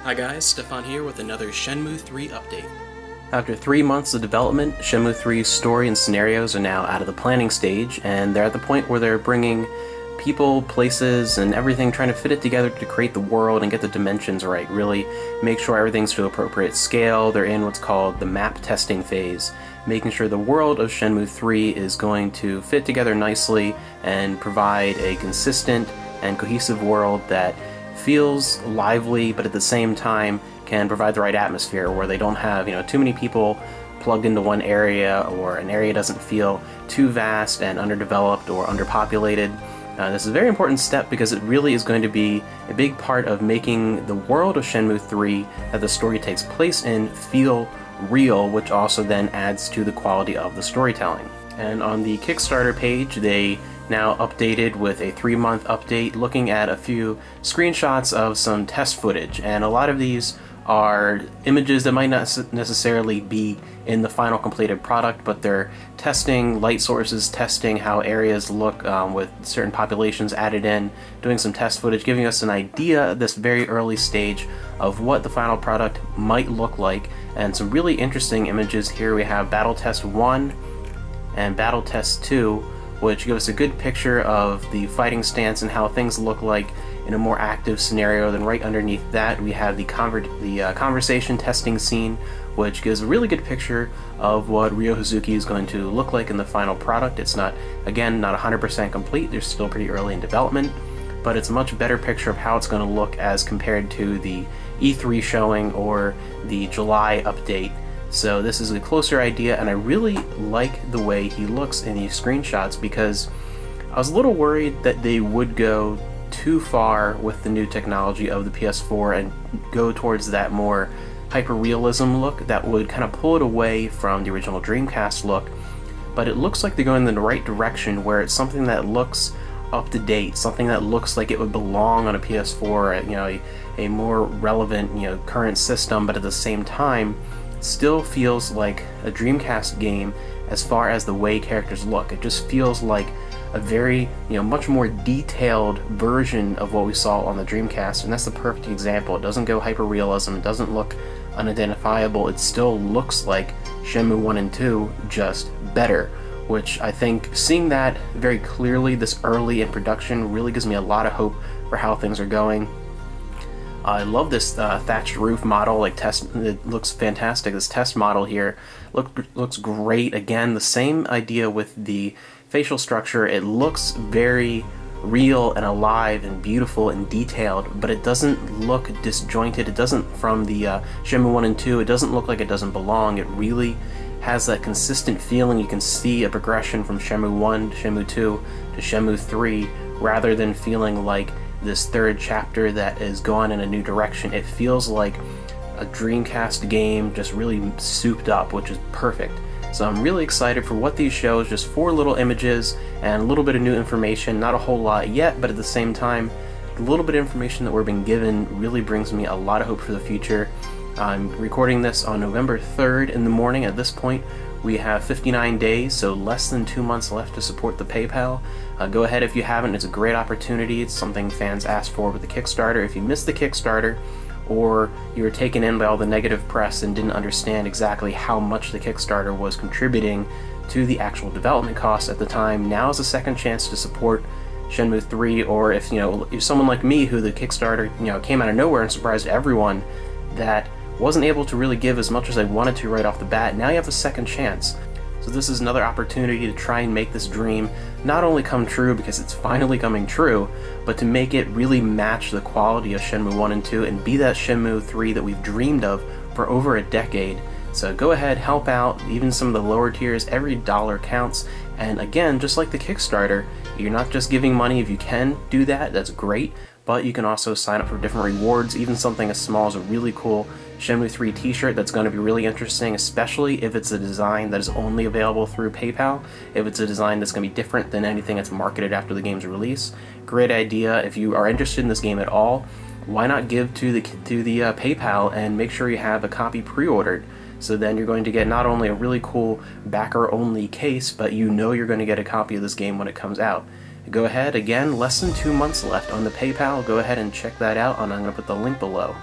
Hi guys, Stefan here with another Shenmue III update. After 3 months of development, Shenmue III's story and scenarios are now out of the planning stage, and they're at the point where they're bringing people, places, and everything, trying to fit it together to create the world and get the dimensions right, really make sure everything's to appropriate scale. They're in what's called the map testing phase, making sure the world of Shenmue III is going to fit together nicely and provide a consistent and cohesive world that feels lively, but at the same time can provide the right atmosphere where they don't have, too many people plugged into one area, or an area doesn't feel too vast and underdeveloped or underpopulated. This is a very important step because it really is going to be a big part of making the world of Shenmue III that the story takes place in feel real, which also then adds to the quality of the storytelling. And on the Kickstarter page, they now updated with a 3-month update looking at a few screenshots of some test footage, and a lot of these are images that might not necessarily be in the final completed product, but they're testing light sources, testing how areas look with certain populations added in, doing some test footage, giving us an idea at this very early stage of what the final product might look like. And some really interesting images here. We have Battle Test 1 and Battle Test 2, which give us a good picture of the fighting stance and how things look like in a more active scenario. Then right underneath that we have the conversation testing scene, which gives a really good picture of what Ryo Hazuki is going to look like in the final product. It's not 100% complete, they're still pretty early in development, but it's a much better picture of how it's going to look as compared to the E3 showing or the July update. So this is a closer idea, and I really like the way he looks in these screenshots, because I was a little worried that they would go too far with the new technology of the PS4 and go towards that more hyper-realism look that would kind of pull it away from the original Dreamcast look. But it looks like they're going in the right direction, where it's something that looks up to date, something that looks like it would belong on a PS4, a more relevant, current system, but at the same time still feels like a Dreamcast game as far as the way characters look. It just feels like a very, much more detailed version of what we saw on the Dreamcast, and that's the perfect example. It doesn't go hyper-realism, it doesn't look unidentifiable, it still looks like Shenmue 1 and 2, just better, which I think seeing that very clearly this early in production really gives me a lot of hope for how things are going. I love this thatched roof model, it looks fantastic. This test model here looks great. Again, the same idea with the facial structure. It looks very real and alive and beautiful and detailed, but it doesn't look disjointed. It doesn't, from the Shenmue 1 and 2, it doesn't look like it doesn't belong. It really has that consistent feeling. You can see a progression from Shenmue 1 to Shenmue 2 to Shenmue 3, rather than feeling like this third chapter that is gone in a new direction. It feels like a Dreamcast game just really souped up, which is perfect. So I'm really excited for what these shows. Just 4 little images and a little bit of new information, not a whole lot yet, but at the same time the little bit of information that we're being given really brings me a lot of hope for the future. I'm recording this on November 3rd in the morning. At this point we have 59 days, so less than 2 months left to support the PayPal. Go ahead if you haven't, it's a great opportunity. It's something fans asked for with the Kickstarter. If you missed the Kickstarter, or you were taken in by all the negative press and didn't understand exactly how much the Kickstarter was contributing to the actual development costs at the time, now is a second chance to support Shenmue 3, or if you're someone like me who the Kickstarter came out of nowhere and surprised everyone, that wasn't able to really give as much as I wanted to right off the bat, now you have a second chance. So this is another opportunity to try and make this dream not only come true because it's finally coming true, but to make it really match the quality of Shenmue 1 and 2 and be that Shenmue 3 that we've dreamed of for over a decade. So go ahead, help out, even some of the lower tiers. Every dollar counts. And again, just like the Kickstarter, you're not just giving money. If you can do that, that's great, but you can also sign up for different rewards. Even something as small as a really cool Shenmue 3 t-shirt that's going to be really interesting, especially if it's a design that is only available through PayPal. If it's a design that's going to be different than anything that's marketed after the game's release. Great idea. If you are interested in this game at all, why not give to the PayPal and make sure you have a copy pre-ordered. So then you're going to get not only a really cool backer-only case, but you're going to get a copy of this game when it comes out. Go ahead, again, less than 2 months left on the PayPal. Go ahead and check that out, and I'm going to put the link below.